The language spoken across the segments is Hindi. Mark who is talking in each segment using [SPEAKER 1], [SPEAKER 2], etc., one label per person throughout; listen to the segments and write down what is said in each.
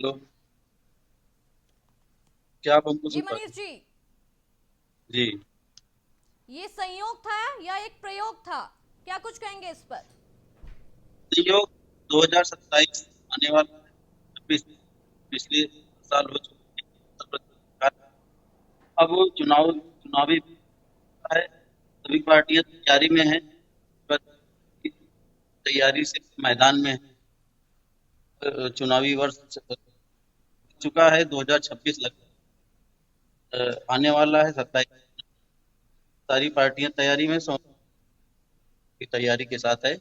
[SPEAKER 1] हेलो। क्या आप हमको
[SPEAKER 2] जी
[SPEAKER 1] सुन पा
[SPEAKER 2] मनीष
[SPEAKER 1] रहे
[SPEAKER 2] जी,
[SPEAKER 1] हैं? जी।
[SPEAKER 2] ये संयोग था या एक प्रयोग था? क्या कुछ कहेंगे इस पर?
[SPEAKER 1] संयोग 2027 आने वाला है। पिछले साल हो चुके हैं उत्तर प्रदेश सरकार का। अब चुनावी है। सभी पार्टियां तैयारी में हैं। बस तैयारी से मैदान में है। चुनावी वर्ष चुका है। 2026 आने वाला है। 27 सारी पार्टियां तैयारी में की तैयारी के साथ है।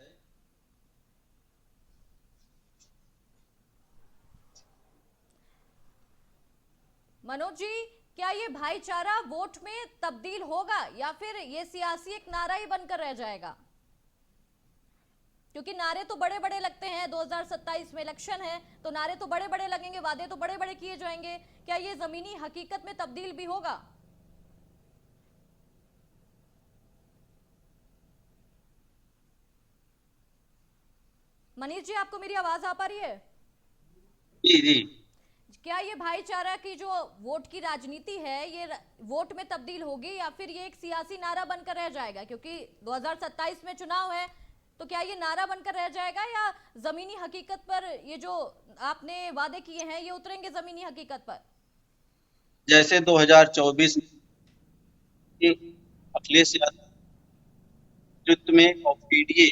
[SPEAKER 2] मनोज जी, क्या ये भाईचारा वोट में तब्दील होगा या फिर ये सियासी एक नारा ही बनकर रह जाएगा? क्योंकि नारे तो बड़े बड़े लगते हैं, 2027 में इलेक्शन है तो नारे तो बड़े बड़े लगेंगे, वादे तो बड़े बड़े किए जाएंगे। क्या ये जमीनी हकीकत में तब्दील भी होगा? मनीष जी, आपको मेरी आवाज आ पा रही है?
[SPEAKER 1] जी जी।
[SPEAKER 2] क्या ये भाईचारा की जो वोट की राजनीति है ये वोट में तब्दील होगी या फिर ये एक सियासी नारा बनकर रह जाएगा? क्योंकि 2027 में चुनाव है, तो क्या ये नारा बनकर रह जाएगा या जमीनी हकीकत पर ये जो आपने वादे किए हैं ये उतरेंगे जमीनी हकीकत पर?
[SPEAKER 1] जैसे 2024 में अखिलेश यादव के नेतृत्व में और पीडीए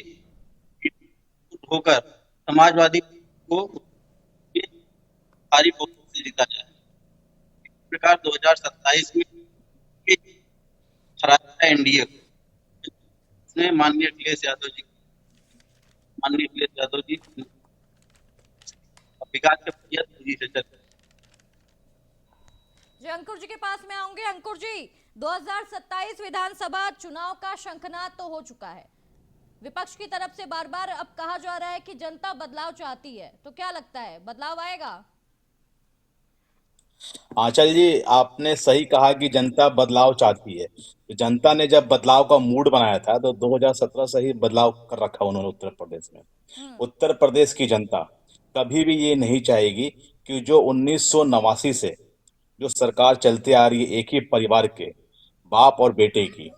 [SPEAKER 1] होकर समाजवादी को भारी बहुमत से जिताया है। इस प्रकार 2027 में हराया है एनडीए को। इसमें माननीय अखिलेश यादव जी विकास के बढ़िया तेजी से चल रहे
[SPEAKER 2] जी अंकुर जी के पास में आऊंगे। अंकुर जी, 2027 विधानसभा चुनाव का शंखनाद तो हो चुका है। विपक्ष की तरफ से बार बार अब कहा जा रहा है कि जनता बदलाव चाहती है, तो क्या लगता है बदलाव आएगा?
[SPEAKER 3] आंचल जी, आपने सही कहा कि जनता बदलाव चाहती है। तो जनता ने जब बदलाव का मूड बनाया था तो 2017 से ही बदलाव कर रखा उन्होंने उत्तर प्रदेश में।
[SPEAKER 2] हम्म।
[SPEAKER 3] उत्तर प्रदेश की जनता कभी भी ये नहीं चाहेगी कि जो 1989 से जो सरकार चलती आ रही है, एक ही परिवार के बाप और बेटे की,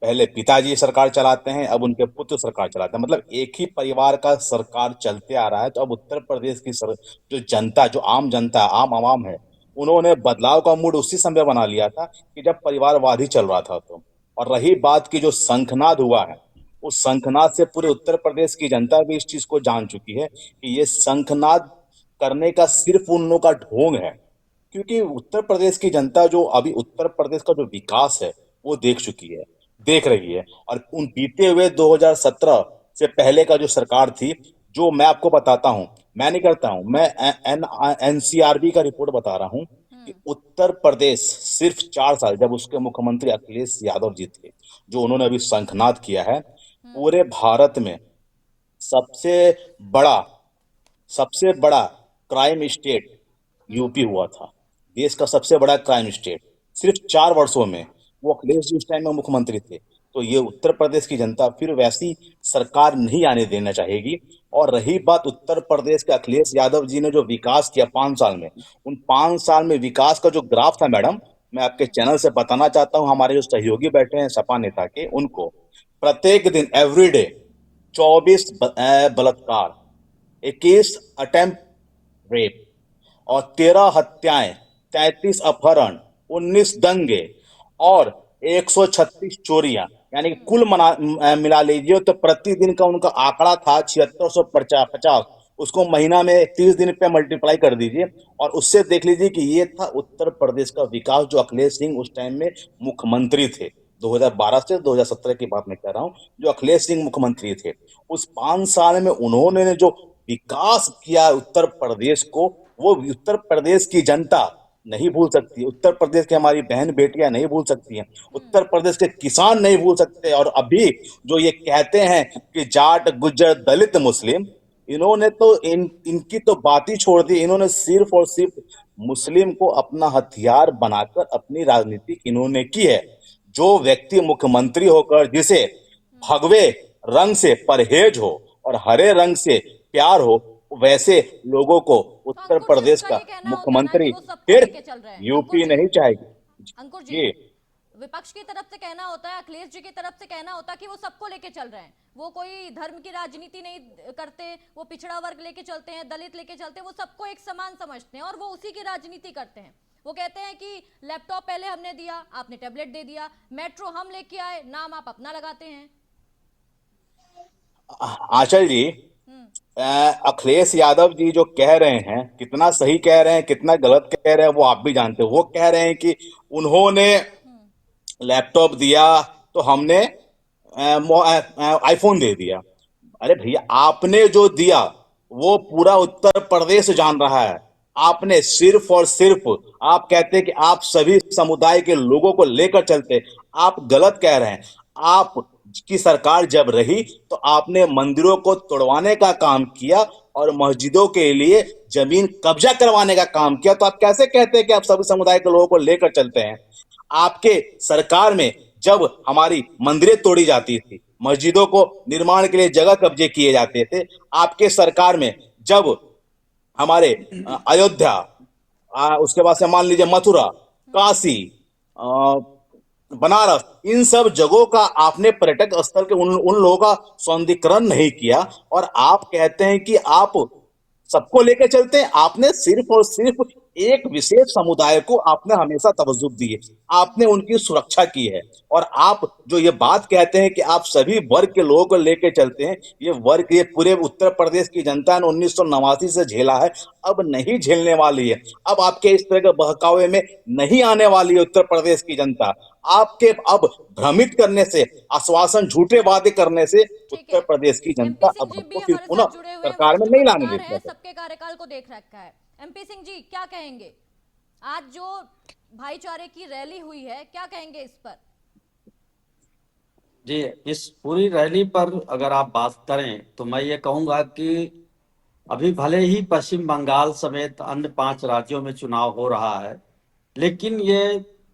[SPEAKER 3] पहले पिताजी सरकार चलाते हैं, अब उनके पुत्र सरकार चलाते हैं, मतलब एक ही परिवार का सरकार चलते आ रहा है। तो अब उत्तर प्रदेश की जो जनता, जो आम जनता, आम आवाम है, उन्होंने बदलाव का मूड उसी समय बना लिया था कि जब परिवारवाद ही चल रहा था। तो और रही बात की जो शंखनाद हुआ है, उस शंखनाद से पूरे उत्तर प्रदेश की जनता भी इस चीज को जान चुकी है कि ये शंखनाद करने का सिर्फ उन लोगों का ढोंग है। क्योंकि उत्तर प्रदेश की जनता जो अभी उत्तर प्रदेश का जो विकास है वो देख चुकी है, देख रही है। और उन बीते हुए 2017 से पहले का जो सरकार थी, जो मैं आपको बताता हूं, मैं नहीं करता हूं, मैं एन एनसीआरबी का रिपोर्ट बता रहा हूं कि
[SPEAKER 2] हम्म।
[SPEAKER 3] उत्तर प्रदेश सिर्फ 4 साल जब उसके मुख्यमंत्री अखिलेश यादव जी थे, जो उन्होंने अभी शंखनाद किया है,
[SPEAKER 2] हम्म।
[SPEAKER 3] पूरे भारत में सबसे बड़ा सबसे बड़ा क्राइम स्टेट
[SPEAKER 2] हम्म।
[SPEAKER 3] यूपी हुआ था। देश का सबसे बड़ा क्राइम स्टेट सिर्फ 4 वर्षों में। वो अखिलेश जी उस टाइम में मुख्यमंत्री थे। तो ये उत्तर प्रदेश की जनता फिर वैसी सरकार नहीं आने देना चाहेगी। और रही बात उत्तर प्रदेश के अखिलेश यादव जी ने जो विकास किया 5 साल में, उन 5 साल में विकास का जो ग्राफ था मैडम, मैं आपके
[SPEAKER 2] हम्म।
[SPEAKER 3] चैनल से बताना चाहता हूँ, हमारे जो सहयोगी बैठे हैं सपा नेता के, उनको प्रत्येक दिन एवरीडे 24 बलात्कार, 21 अटेम्प्ट रेप और 13 हत्याएं, 33 अपहरण, 19 दंगे और 136 चोरियां, यानी कि कुल मिला लीजिए तो प्रतिदिन का उनका आंकड़ा था 7650। उसको महीना में 30 दिन पे मल्टीप्लाई कर दीजिए और उससे देख लीजिए कि ये था उत्तर प्रदेश का विकास जो अखिलेश सिंह उस टाइम में मुख्यमंत्री थे। 2012 से 2017 की बात मैं कह रहा हूं, जो अखिलेश सिंह मुख्यमंत्री थे, उस 5 साल में उन्होंने जो विकास किया उत्तर प्रदेश को, वो उत्तर प्रदेश की जनता नहीं भूल सकती है। उत्तर प्रदेश की हमारी बहन बेटियां नहीं भूल सकती हैं।
[SPEAKER 2] हम्म।
[SPEAKER 3] उत्तर प्रदेश के किसान नहीं भूल सकते। और अभी जो ये कहते हैं कि जाट गुज्जर दलित मुस्लिम, इन्होंने तो इनकी तो बात ही छोड़ दी। इन्होंने सिर्फ और सिर्फ मुस्लिम को अपना हथियार बनाकर अपनी राजनीति इन्होंने की है। जो व्यक्ति मुख्यमंत्री होकर जिसे
[SPEAKER 2] हम्म।
[SPEAKER 3] भगवे रंग से परहेज हो और हरे रंग से प्यार हो, वैसे लोगों को
[SPEAKER 2] तो
[SPEAKER 3] उत्तर
[SPEAKER 2] अंकुर जी,
[SPEAKER 3] प्रदेश
[SPEAKER 2] उनका
[SPEAKER 3] का
[SPEAKER 2] ये कहना होता है ना कि
[SPEAKER 3] मुख्यमंत्री
[SPEAKER 2] वो सबको
[SPEAKER 3] फिर
[SPEAKER 2] लेके चल रहे हैं। अंकुर
[SPEAKER 3] यूपी
[SPEAKER 2] जी,
[SPEAKER 3] नहीं चाहेगी।
[SPEAKER 2] अंकुर जी,
[SPEAKER 3] जी।
[SPEAKER 2] विपक्ष की तरफ से कहना होता है, अखिलेश जी की तरफ से कहना होता है कि वो सबको लेके चल रहे हैं, वो कोई धर्म की राजनीति नहीं करते, वो पिछड़ा वर्ग लेके चलते हैं, दलित लेके चलते हैं, वो सबको एक समान समझते हैं और वो उसी की राजनीति करते हैं। वो कहते हैं कि लैपटॉप पहले हमने दिया, आपने टैबलेट दे दिया, मेट्रो हम लेके आए, नाम आप अपना लगाते हैं।
[SPEAKER 3] आंचल जी,
[SPEAKER 2] हम्म।
[SPEAKER 3] अखिलेश यादव जी जो कह रहे हैं, कितना सही कह रहे हैं कितना गलत कह रहे हैं वो आप भी जानते हो। वो कह रहे हैं कि उन्होंने
[SPEAKER 2] हम्म।
[SPEAKER 3] लैपटॉप दिया तो हमने आईफोन दे दिया। अरे भैया, आपने जो दिया वो पूरा उत्तर प्रदेश जान रहा है। आपने सिर्फ और सिर्फ, आप कहते हैं कि आप सभी समुदाय के लोगों को लेकर चलते, आप गलत कह रहे हैं। आप की सरकार जब रही तो आपने मंदिरों को तोड़वाने का काम किया और मस्जिदों के लिए जमीन कब्जा करवाने का काम किया। तो आप कैसे कहते हैं कि आप सभी समुदाय के लोगों को लेकर चलते हैं? आपके सरकार में जब हमारी मंदिरें तोड़ी जाती थी, मस्जिदों को निर्माण के लिए जगह कब्जे किए जाते थे, आपके सरकार में जब हमारे अयोध्या, उसके बाद से मान लीजिए मथुरा, काशी, अ, बनारस, इन सब जगहों का आपने पर्यटक स्थल के उन लोगों का सौंदर्यीकरण नहीं किया। और आप कहते हैं कि आप सबको लेकर चलते हैं। आपने सिर्फ और सिर्फ एक विशेष समुदाय को आपने हमेशा तवज्जो दी है, आपने उनकी सुरक्षा की है। और आप जो ये बात कहते हैं कि आप सभी वर्ग के लोगों को लेकर चलते हैं, ये वर्ग, ये पूरे उत्तर प्रदेश की जनता ने 1989 से झेला है, अब नहीं झेलने वाली है। अब आपके इस तरह के बहकावे में नहीं आने वाली है उत्तर प्रदेश की जनता। आपके अब भ्रमित करने से, आश्वासन, झूठे वादे करने से
[SPEAKER 2] ठीक
[SPEAKER 3] उत्तर
[SPEAKER 2] है,
[SPEAKER 3] प्रदेश की
[SPEAKER 2] एमपी
[SPEAKER 3] जनता
[SPEAKER 2] सिंह
[SPEAKER 3] अब
[SPEAKER 2] जी भी
[SPEAKER 3] हमको फिर
[SPEAKER 2] हमारे
[SPEAKER 3] पुनः
[SPEAKER 2] साथ जुड़े हुए हैं,
[SPEAKER 3] सरकार में
[SPEAKER 2] वरिष्ठ
[SPEAKER 3] नहीं लाने
[SPEAKER 2] पत्रकार
[SPEAKER 3] देगा।
[SPEAKER 2] हैं, सबके कार्यकाल को देख रखा है। एमपी सिंह जी क्या कहेंगे, आज जो भाईचारे की रैली हुई है, क्या कहेंगे इस पर?
[SPEAKER 4] जी, इस पूरी रैली पर अगर आप बात करें तो मैं ये कहूंगा कि अभी भले ही पश्चिम बंगाल समेत अन्य 5 राज्यों में चुनाव हो रहा है, लेकिन ये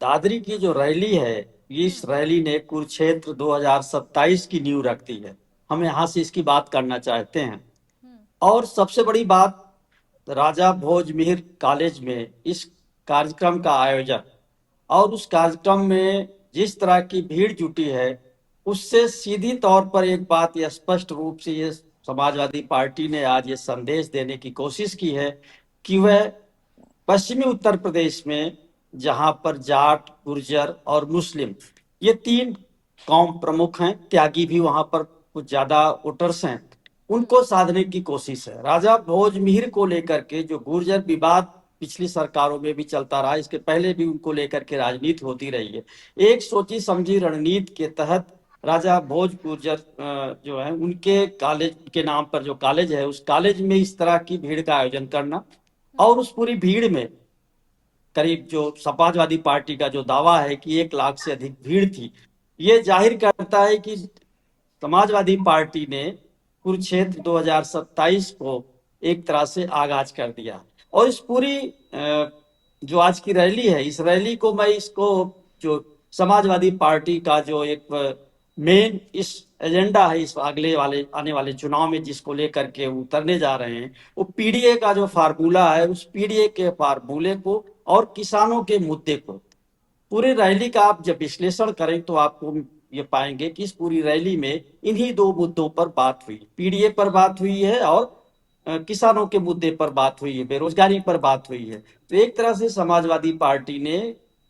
[SPEAKER 4] दादरी की जो रैली है, इस रैली ने कुरुक्षेत्र 2027 की नींव रख दी है। हम यहाँ से इसकी बात करना चाहते हैं। और सबसे बड़ी बात, राजा भोज मिहिर कॉलेज में इस कार्यक्रम का आयोजन और उस कार्यक्रम में जिस तरह की भीड़ जुटी है, उससे सीधी तौर पर एक बात यह स्पष्ट रूप से ये समाजवादी पार्टी ने आज ये संदेश देने की कोशिश की है कि वह पश्चिमी उत्तर प्रदेश में, जहां पर जाट, गुर्जर और मुस्लिम, ये 3 कौम प्रमुख हैं, त्यागी भी वहां पर कुछ ज्यादा वोटर्स हैं, उनको साधने की कोशिश है। राजा भोज मिहिर को लेकर के जो गुर्जर विवाद पिछली सरकारों में भी चलता रहा, इसके पहले भी उनको लेकर के राजनीति होती रही है। एक सोची समझी रणनीति के तहत राजा भोज गुर्जर जो है, उनके कॉलेज के नाम पर जो कॉलेज है, उस कॉलेज में इस तरह की भीड़ का आयोजन करना, और उस पूरी भीड़ में करीब, जो समाजवादी पार्टी का जो दावा है कि 1 लाख से अधिक भीड़ थी, ये जाहिर करता है कि समाजवादी पार्टी ने कुरुक्षेत्र 2027 को एक तरह से आगाज कर दिया। और इस पूरी जो आज की रैली है, इस रैली को मैं इसको, जो समाजवादी पार्टी का जो एक मेन इस एजेंडा है, इस अगले वाले आने वाले चुनाव में जिसको लेकर के उतरने जा रहे हैं, वो पीडीए का जो फार्मूला है, उस पीडीए के फार्मूले को और किसानों के मुद्दे को, पूरी रैली का आप जब विश्लेषण करें तो आपको ये पाएंगे कि इस पूरी रैली में इन्हीं 2 मुद्दों पर बात हुई, पीडीए पर बात हुई है और किसानों के मुद्दे पर बात हुई है, बेरोजगारी पर बात हुई है। तो एक तरह से समाजवादी पार्टी ने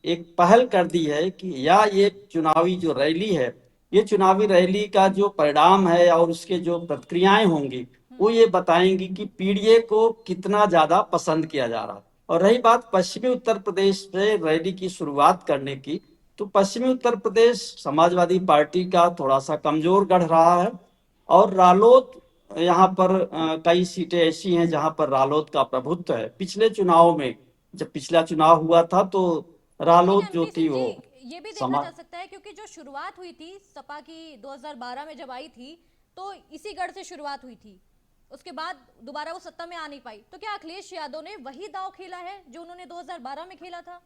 [SPEAKER 4] एक पहल कर दी है कि या ये चुनावी जो रैली है, ये चुनावी रैली का जो परिणाम है और उसके जो प्रतिक्रियाएं होंगी, वो ये बताएंगी कि पीडीए को कितना ज्यादा पसंद किया जा रहा है। और रही बात पश्चिमी उत्तर प्रदेश से रैली की शुरुआत करने की, तो पश्चिमी उत्तर प्रदेश समाजवादी पार्टी का थोड़ा सा कमजोर गढ़ रहा है, और रालोद, यहाँ पर कई सीटें ऐसी हैं जहां पर रालोद का प्रभुत्व है। पिछले चुनाव में, जब पिछला चुनाव हुआ था, तो
[SPEAKER 2] लेकिन
[SPEAKER 4] रालोद जो
[SPEAKER 2] एमपी
[SPEAKER 4] थी
[SPEAKER 2] सिंह
[SPEAKER 4] वो
[SPEAKER 2] जी, ये भी देखा
[SPEAKER 4] समा
[SPEAKER 2] जा सकता है क्योंकि जो शुरुआत हुई थी सपा की 2012 में जब आई थी, तो इसी गढ़ से शुरुआत हुई थी, उसके बाद दोबारा वो सत्ता में आ नहीं पाई। तो क्या अखिलेश यादव ने वही दांव खेला है जो उन्होंने 2012 में खेला था?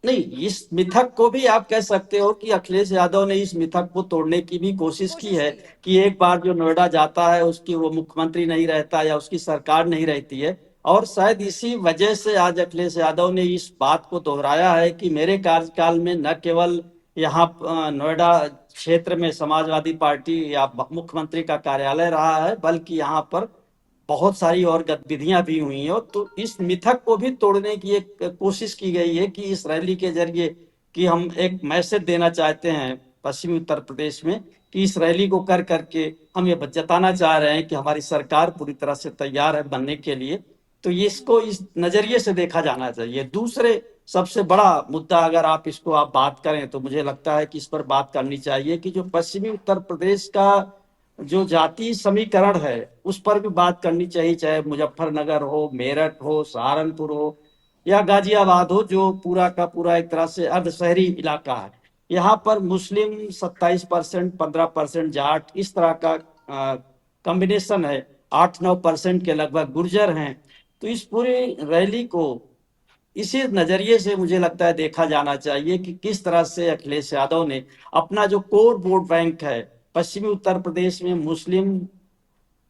[SPEAKER 4] नहीं, इस मिथक को भी आप कह सकते हो कि अखिलेश यादव ने इस मिथक को तोड़ने की भी कोशिश की है कि एक बार जो नोएडा जाता है उसकी वो मुख्यमंत्री नहीं रहता या उसकी सरकार नहीं रहती है। और शायद इसी वजह से आज अखिलेश यादव ने इस बात को दोहराया है कि मेरे कार्यकाल में न केवल यहाँ नोएडा क्षेत्र में समाजवादी पार्टी या मुख्यमंत्री का कार्यालय रहा है, बल्कि यहाँ पर बहुत सारी और गतिविधियां भी हुई हैं। तो इस मिथक को भी तोड़ने की एक कोशिश की गई है कि इस रैली के जरिए कि हम एक मैसेज देना चाहते हैं पश्चिमी उत्तर प्रदेश में कि इस रैली को कर करके हम ये जताना चाह रहे हैं कि हमारी सरकार पूरी तरह से तैयार है बनने के लिए। तो ये इसको इस नजरिए से देखा जाना चाहिए। दूसरे सबसे बड़ा मुद्दा अगर आप बात करें तो मुझे लगता है कि इस पर बात करनी चाहिए कि जो पश्चिमी उत्तर प्रदेश का जो जाति समीकरण है उस पर भी बात करनी चाहिए, चाहे मुजफ्फरनगर हो, मेरठ हो, सहारनपुर हो या गाजियाबाद हो, जो पूरा का पूरा एक तरह से अर्ध शहरी इलाका है। यहाँ पर मुस्लिम 27%, 15% जाट, इस तरह का कॉम्बिनेशन है। 8-9% के लगभग गुर्जर हैं। तो इस पूरी रैली को इसी नजरिए से मुझे लगता है देखा जाना चाहिए कि किस तरह से अखिलेश यादव ने अपना जो कोर वोट बैंक है पश्चिमी उत्तर प्रदेश में मुस्लिम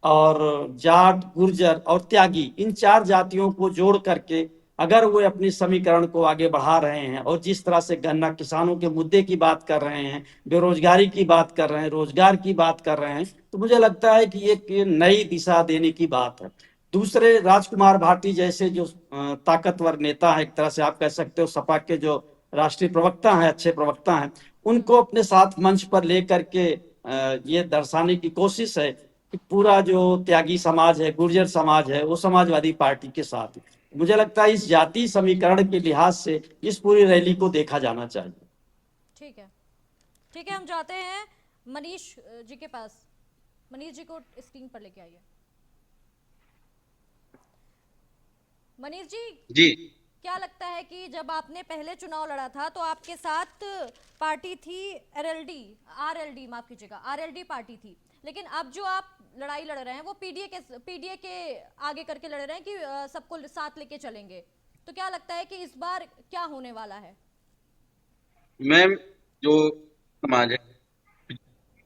[SPEAKER 4] और जाट, गुर्जर और त्यागी, इन 4 जातियों को जोड़ करके अगर वो अपनी समीकरण को आगे बढ़ा रहे हैं और जिस तरह से गन्ना किसानों के मुद्दे की बात कर रहे हैं, बेरोजगारी की बात कर रहे हैं, रोजगार की बात कर रहे हैं, तो मुझे लगता है कि एक नई दिशा देने की बात है। दूसरे राजकुमार भाटी जैसे जो ताकतवर नेता है, एक तरह से आप कह सकते हो सपा के जो राष्ट्रीय प्रवक्ता हैं, अच्छे प्रवक्ता हैं, उनको अपने साथ मंच पर लेकर के ये दर्शाने की कोशिश है कि पूरा जो त्यागी समाज है, गुर्जर समाज है, वो समाजवादी पार्टी के साथ है। मुझे लगता है इस जाति समीकरण के लिहाज से इस पूरी रैली को देखा जाना चाहिए।
[SPEAKER 2] ठीक है, ठीक है, हम जाते हैं मनीष जी के पास। मनीष जी को स्क्रीन पर लेके आइए। मनीष जी, क्या लगता है कि जब आपने पहले चुनाव लड़ा था तो आपके साथ पार्टी थी आरएलडी, माफ कीजिएगा, आरएलडी पार्टी थी, लेकिन अब जो आप लड़ाई लड़ रहे हैं वो पीडीए के आगे करके लड़ रहे हैं कि सबको साथ लेके चलेंगे। तो क्या लगता है कि इस बार क्या होने वाला है?
[SPEAKER 1] मैम, जो समाज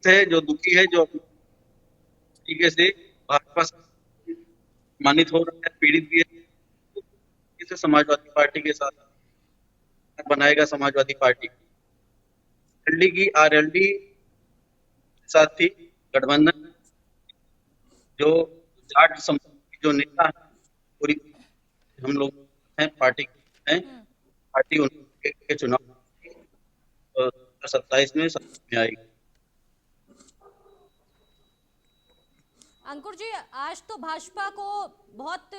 [SPEAKER 1] है जो दुखी है, जो तरीके से भाजपा से मानित हो रहा है, पीड़ित भी है, इसे समाजवादी पार्टी के साथ बनाएगा। समाजवादी पार्टी एलडी की आरएलडी साथ थी गठबंधन, जो जाट समूह जो नेता है पूरी हम लोग हैं, पार्टी हैं, पार्टी उनके चुनाव 2027 में समझ में आएगी।
[SPEAKER 2] अंकुर जी, आज तो भाजपा को बहुत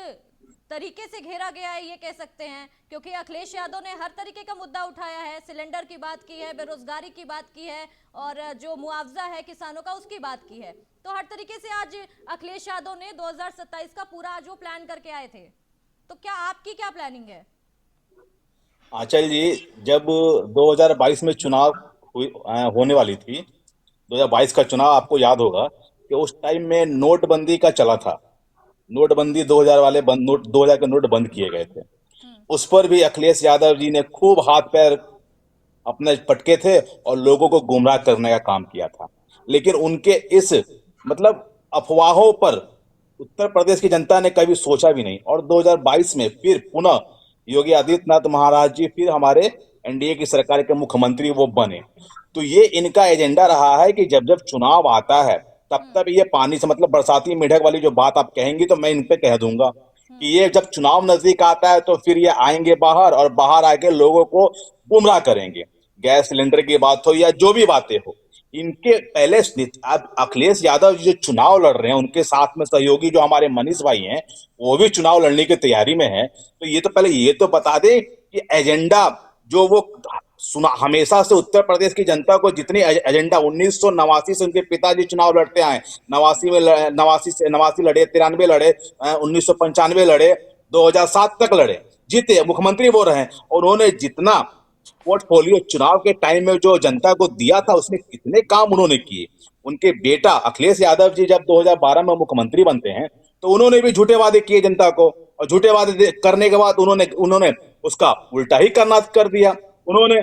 [SPEAKER 2] तरीके से घेरा गया है, ये कह सकते हैं, क्योंकि अखिलेश यादव ने हर तरीके का मुद्दा उठाया है। सिलेंडर की बात की है, बेरोजगारी की बात की है, और जो मुआवजा है किसानों का उसकी बात की है। तो हर तरीके से आज अखिलेश यादव ने 2027 का पूरा जो प्लान करके आए थे, तो क्या आपकी क्या प्लानिंग है?
[SPEAKER 3] आंचल जी, जब 2022 में चुनाव होने वाली थी, 2022 का चुनाव आपको याद होगा कि उस टाइम में नोटबंदी का चला था। नोटबंदी 2000 वाले बंद नोट 2000 के नोट बंद किए गए थे। उस पर भी अखिलेश यादव जी ने खूब हाथ पैर अपने पटके थे और लोगों को गुमराह करने का काम किया था। लेकिन उनके इस मतलब अफवाहों पर उत्तर प्रदेश की जनता ने कभी सोचा भी नहीं, और 2022 में फिर पुनः योगी आदित्यनाथ महाराज जी फिर हमारे एनडीए की सरकार के मुख्यमंत्री वो बने। तो ये इनका एजेंडा रहा है कि जब जब चुनाव आता है तब तब ये पानी से मतलब बरसाती मेढक वाली जो बात आप कहेंगी तो मैं इन पे कह दूंगा कि ये जब चुनाव नजदीक आता है तो फिर ये आएंगे बाहर और बाहर आके लोगों को गुमराह करेंगे। गैस सिलेंडर की बात हो या जो भी बातें हो, इनके पहले अखिलेश यादव जो चुनाव लड़ रहे हैं, उनके साथ में सहयोगी जो हमारे मनीष भाई हैं वो भी चुनाव लड़ने की तैयारी में है। तो ये तो पहले ये तो बता दे कि एजेंडा जो वो सुना हमेशा से उत्तर प्रदेश की जनता को जितनी एजेंडा 1989 से उनके पिताजी चुनाव लड़ते आए, 89 लड़े, 93 लड़े, 1995 लड़े, 2007 तक लड़े, जीते, मुख्यमंत्री वो रहे, और उन्होंने जितना पोर्टफोलियो चुनाव के टाइम में जो जनता को दिया था उसमें कितने काम उन्होंने किए। उनके बेटा अखिलेश यादव जी जब 2012 में मुख्यमंत्री बनते हैं तो उन्होंने भी झूठे वादे किए जनता को, और झूठे वादे करने के बाद उन्होंने उसका उल्टा ही करना कर दिया। उन्होंने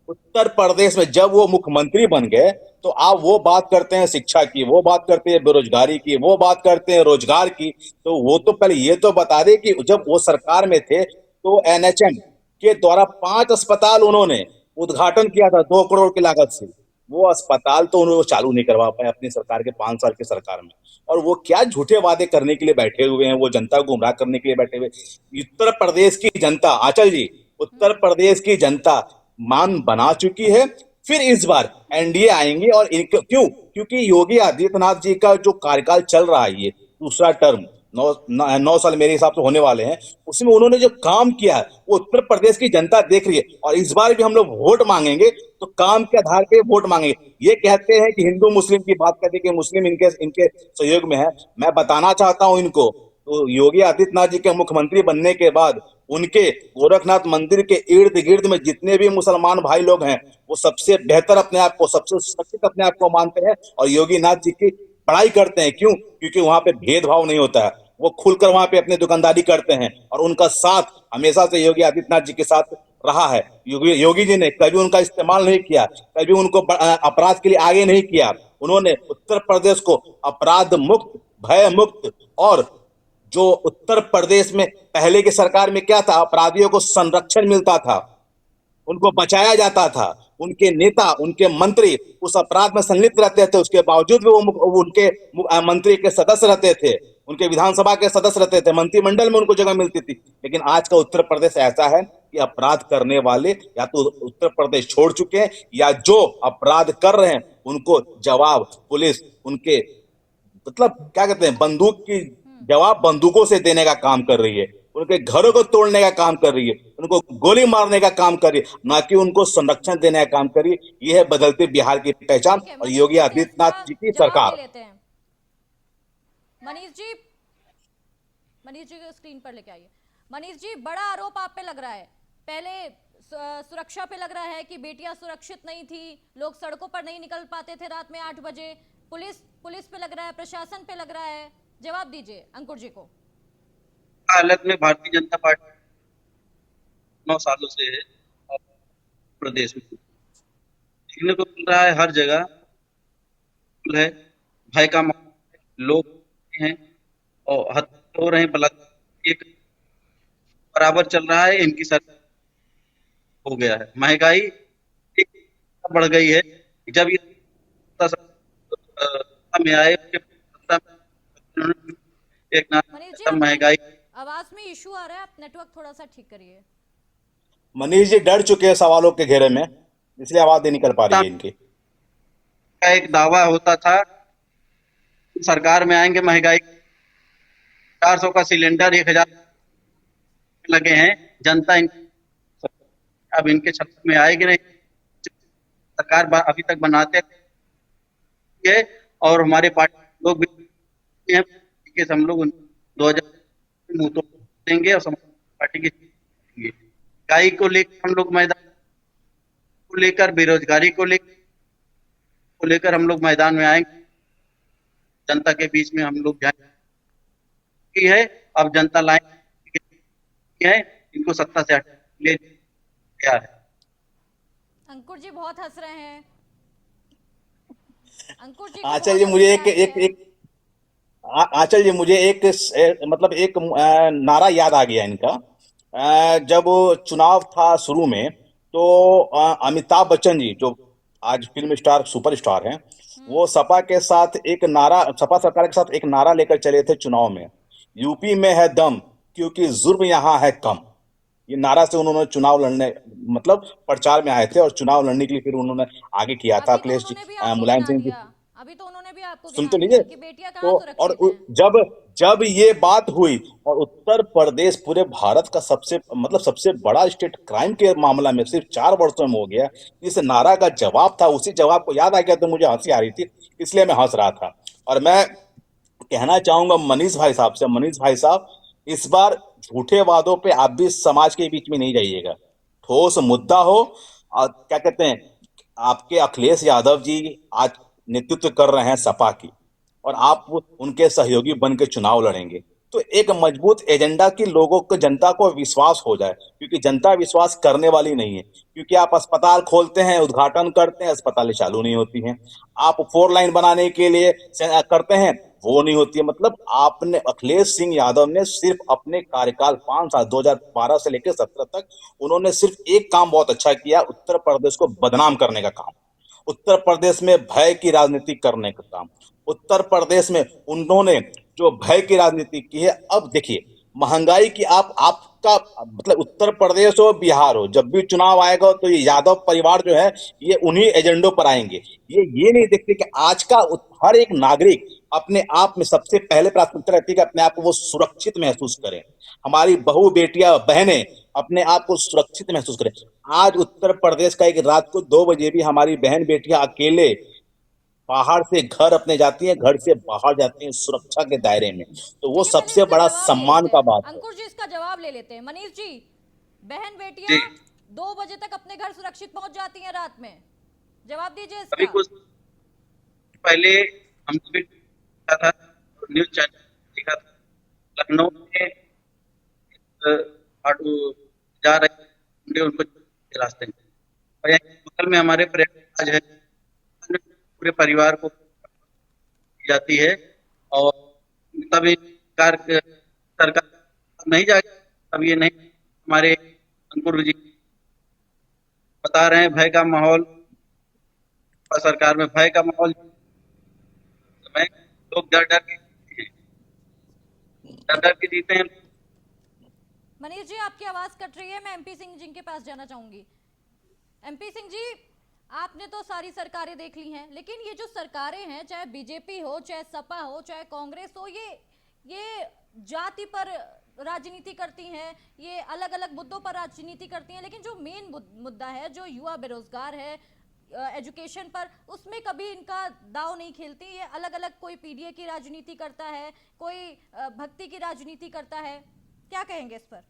[SPEAKER 3] उत्तर प्रदेश में जब वो मुख्यमंत्री बन गए तो आप वो बात करते हैं शिक्षा की, वो बात करते हैं बेरोजगारी की, वो बात करते हैं रोजगार की। तो वो तो पहले ये तो बता दे कि जब वो सरकार में थे तो एनएचएम के द्वारा 5 अस्पताल उन्होंने उद्घाटन किया था 2 करोड़ की लागत से। वो अस्पताल तो उन्होंने चालू नहीं करवा पाए अपनी सरकार के 5 साल की सरकार में। और वो क्या झूठे वादे करने के लिए बैठे हुए हैं, वो जनता को गुमराह करने के लिए बैठे हुए। उत्तर प्रदेश की जनता, आंचल जी, उत्तर प्रदेश की जनता मान बना चुकी है। फिर इस बार एनडीए आएंगे और इनको क्यों, क्योंकि योगी आदित्यनाथ जी का जो कार्यकाल चल रहा है, ये दूसरा टर्म 9 साल मेरे हिसाब से होने वाले हैं, उसमें उन्होंने जो काम किया है वो उत्तर प्रदेश की जनता देख रही है। और इस बार भी हम लोग वोट मांगेंगे तो काम के आधार पे वोट मांगेंगे। ये कहते हैं कि हिंदू मुस्लिम की बात करते कि मुस्लिम इनके इनके सहयोग में है। मैं बताना चाहता हूं इनको, तो योगी आदित्यनाथ जी के मुख्यमंत्री बनने के बाद उनके गोरखनाथ मंदिर के इर्द गिर्द में जितने भी मुसलमान भाई लोग हैं वो सबसे बेहतर अपने आप को, सबसे सुरक्षित अपने आप को मानते हैं और योगी नाथ जी की पढ़ाई करते हैं। क्यों? क्योंकि वहां पे भेदभाव नहीं होता है। वो खुलकर वहां पे अपनी दुकानदारी करते हैं और उनका साथ हमेशा से योगी आदित्यनाथ जी के साथ रहा है। योगी जी ने कभी उनका इस्तेमाल नहीं किया, कभी उनको अपराध के लिए आगे नहीं किया। उन्होंने उत्तर प्रदेश को अपराध मुक्त, भय मुक्त, और जो उत्तर प्रदेश में पहले की सरकार में क्या था, अपराधियों को संरक्षण मिलता था, उनको बचाया जाता था। उनके नेता, उनके मंत्री उस अपराध में संलिप्त रहते थे, उसके बावजूद भी वो उनके मंत्री के सदस्य रहते थे, उनके विधानसभा के सदस्य रहते थे, मंत्रिमंडल में उनको जगह मिलती थी। लेकिन आज का उत्तर प्रदेश ऐसा है कि अपराध करने वाले या तो उत्तर प्रदेश छोड़ चुके हैं या जो अपराध कर रहे हैं उनको जवाब पुलिस उनके, मतलब क्या कहते हैं, बंदूक की जवाब बंदूकों से देने का काम कर रही है, उनके घरों को तोड़ने का काम कर रही है, उनको गोली मारने का काम कर रही है, ना कि उनको संरक्षण देने का काम कर रही है। यह है बदलते बिहार की पहचान
[SPEAKER 2] ठीक है,
[SPEAKER 3] और
[SPEAKER 2] मनीष
[SPEAKER 3] योगी
[SPEAKER 2] जी से
[SPEAKER 3] आदित्यनाथ
[SPEAKER 2] इसका
[SPEAKER 3] जी की
[SPEAKER 2] जवाब ले
[SPEAKER 3] सरकार।
[SPEAKER 2] लेते हैं। मनीष जी, मनीष जी को स्क्रीन पर लेके आइए। मनीष जी, बड़ा आरोप आप पे लग रहा है। पहले सुरक्षा पे लग रहा है कि बेटियां सुरक्षित नहीं थी, लोग सड़कों पर नहीं निकल पाते थे रात में 8 बजे। पुलिस पे लग रहा है, प्रशासन पे लग रहा है। जवाब दीजिए अंकुर जी को।
[SPEAKER 1] हालत में भारतीय जनता पार्टी 9 सालों से है और प्रदेश में देखने को मिल रहा है हर जगह है, भय का माहौल है, लोग हैं और हत्या हो रहे हैं, बलात्कार एक बराबर चल रहा है। इनकी सरकार हो गया है, महंगाई एक बढ़ गई है। जब ये सत्ता में आए उसके सत्ता में उन्होंने एक
[SPEAKER 2] मनीष जी,
[SPEAKER 1] नाम
[SPEAKER 2] आपकी
[SPEAKER 1] महंगाई।
[SPEAKER 2] आवाज में इशू आ रहा है, आप नेटवर्क थोड़ा सा ठीक करिए।
[SPEAKER 3] मनीष जी डर चुके हैं सवालों के घेरे में, इसलिए आवाज नहीं निकल पा रही है इनकी।
[SPEAKER 1] का एक दावा होता था सरकार में आएंगे महंगाई 400 का सिलेंडर 1000 लगे हैं, जनता अब इनके छत्तर में आएगी नहीं। सरकार अभी तक बनाते थे और हमारे पार्टी लोग भी हैं कि हम लोग 2000 मुंह तो देंगे और पार्टी की महंगाई को लेकर हम लोग मैदान को लेकर, बेरोजगारी को लेकर हम लोग मैदान में आएंगे, जनता के बीच में हम लोग जाएंगे है। अब जनता लाइन है, इनको सत्ता से ले तैयार है।
[SPEAKER 2] अंकुर जी बहुत हंस रहे हैं। अंकुर जी को
[SPEAKER 3] आंचल
[SPEAKER 2] बहुत
[SPEAKER 3] जी मुझे
[SPEAKER 2] हंसी आ रही है।
[SPEAKER 3] आंचल जी मुझे मतलब एक नारा याद आ गया इनका। जब चुनाव था शुरू में तो अमिताभ बच्चन जी जो आज फिल्म स्टार सुपर स्टार हैं, वो सपा के साथ एक नारा, सपा सरकार के साथ एक नारा लेकर चले थे चुनाव में, यूपी में है दम क्योंकि जुर्म यहाँ है कम। ये नारा से उन्होंने चुनाव लड़ने, मतलब प्रचार में आए थे और चुनाव लड़ने के लिए फिर उन्होंने आगे किया था
[SPEAKER 2] अभी तो
[SPEAKER 3] अखिलेश जी,
[SPEAKER 2] उन्होंने भी आपको
[SPEAKER 3] मुलायम
[SPEAKER 2] गिना
[SPEAKER 3] सिंह जी।
[SPEAKER 2] दिया। अभी तो उन्होंने भी आपको
[SPEAKER 3] सुन
[SPEAKER 2] गिना
[SPEAKER 3] तो
[SPEAKER 2] दिया
[SPEAKER 3] लीजिए।
[SPEAKER 2] कि बेटियां
[SPEAKER 3] तो
[SPEAKER 2] कहाँ सुरक्षित हैं।
[SPEAKER 3] जब जब ये बात हुई और उत्तर प्रदेश पूरे भारत का सबसे, मतलब सबसे बड़ा स्टेट क्राइम के मामला में सिर्फ 4 वर्षों में हो गया, इस नारा का जवाब था, उसी जवाब को याद आ गया तो मुझे हंसी आ रही थी, इसलिए मैं हंस रहा था। और मैं कहना चाहूंगा मनीष भाई साहब से, मनीष भाई साहब इस बार झूठे वादों पे आप भी समाज के बीच में नहीं जाइएगा, ठोस मुद्दा हो। और क्या कहते हैं, आपके अखिलेश यादव जी आज नेतृत्व कर रहे हैं सपा की और आप उनके सहयोगी बन के चुनाव लड़ेंगे, तो एक मजबूत एजेंडा की लोगों को, जनता को विश्वास हो जाए, क्योंकि जनता विश्वास करने वाली नहीं है। क्योंकि आप अस्पताल खोलते हैं, उद्घाटन करते हैं, अस्पतालें चालू नहीं होती हैं। आप 4 लाइन बनाने के लिए करते हैं, वो नहीं होती है। मतलब आपने, अखिलेश सिंह यादव ने सिर्फ अपने कार्यकाल 5 साल 2012 से लेकर 2017 तक, उन्होंने सिर्फ एक काम बहुत अच्छा किया, उत्तर प्रदेश को बदनाम करने का काम, उत्तर प्रदेश में भय की राजनीति करने का काम, उत्तर प्रदेश में उन्होंने जो भय की राजनीति की है। अब देखिए, महंगाई की, आपका मतलब उत्तर प्रदेश हो, बिहार हो, जब भी चुनाव आएगा तो ये यादव परिवार जो है, ये उन्हीं एजेंडों पर आएंगे। ये नहीं देखते कि आज का हर एक नागरिक अपने आप में सबसे पहले प्राथमिकता रहती है कि अपने आप को वो सुरक्षित महसूस करें। हमारी बहू बेटियां बहनें अपने आप को सुरक्षित महसूस करें। आज उत्तर प्रदेश का एक, रात को 2 बजे भी हमारी बहन बेटियां अकेले बाहर से घर अपने जाती हैं, घर से बाहर जाती हैं सुरक्षा के दायरे में, तो वो
[SPEAKER 2] ठीक है, चलिए
[SPEAKER 3] सबसे
[SPEAKER 2] इसका
[SPEAKER 3] बड़ा
[SPEAKER 2] जवाब ले
[SPEAKER 3] सम्मान
[SPEAKER 2] लेते
[SPEAKER 3] का
[SPEAKER 2] हैं।
[SPEAKER 3] बात है।
[SPEAKER 2] अंकुश जी, इसका जवाब ले लेते हैं। मनीष जी, बहन बेटियां
[SPEAKER 1] जी।
[SPEAKER 2] 2 बजे तक अपने घर सुरक्षित पहुंच जाती हैं रात में, जवाब दीजिए
[SPEAKER 1] अभी
[SPEAKER 2] इसका।
[SPEAKER 1] कुछ पहले हमको भी देखा था, न्यूज चैनल देखा था, लखनऊ में ऑटो जा रहे थे, उनको के रास्ते में, और यहाँ बगल में हमारे प्रयागराज है, पूरे परिवार को दी जाती है। और तभी सरकार नहीं जाएगी, तब ये नहीं, हमारे अंकुर जी बता रहे हैं भय का माहौल, सरकार में भय का माहौल, समय लोग डर डर के जीते हैं, डर डर के जीते हैं।
[SPEAKER 2] मनीष जी, आपकी आवाज कट रही है, मैं एमपी सिंह जी के पास जाना चाहूंगी। एमपी सिंह जी, आपने तो सारी सरकारें देख ली हैं, लेकिन ये जो सरकारें हैं, चाहे बीजेपी हो, चाहे सपा हो, चाहे कांग्रेस हो, ये जाति पर राजनीति करती हैं, ये अलग अलग मुद्दों पर राजनीति करती हैं, लेकिन जो मेन मुद्दा है, जो युवा बेरोजगार है, एजुकेशन पर, उसमें कभी इनका दाव नहीं खेलती। ये अलग अलग, कोई पीडीए की राजनीति करता है, कोई भक्ति की राजनीति करता है। क्या कहेंगे इस पर?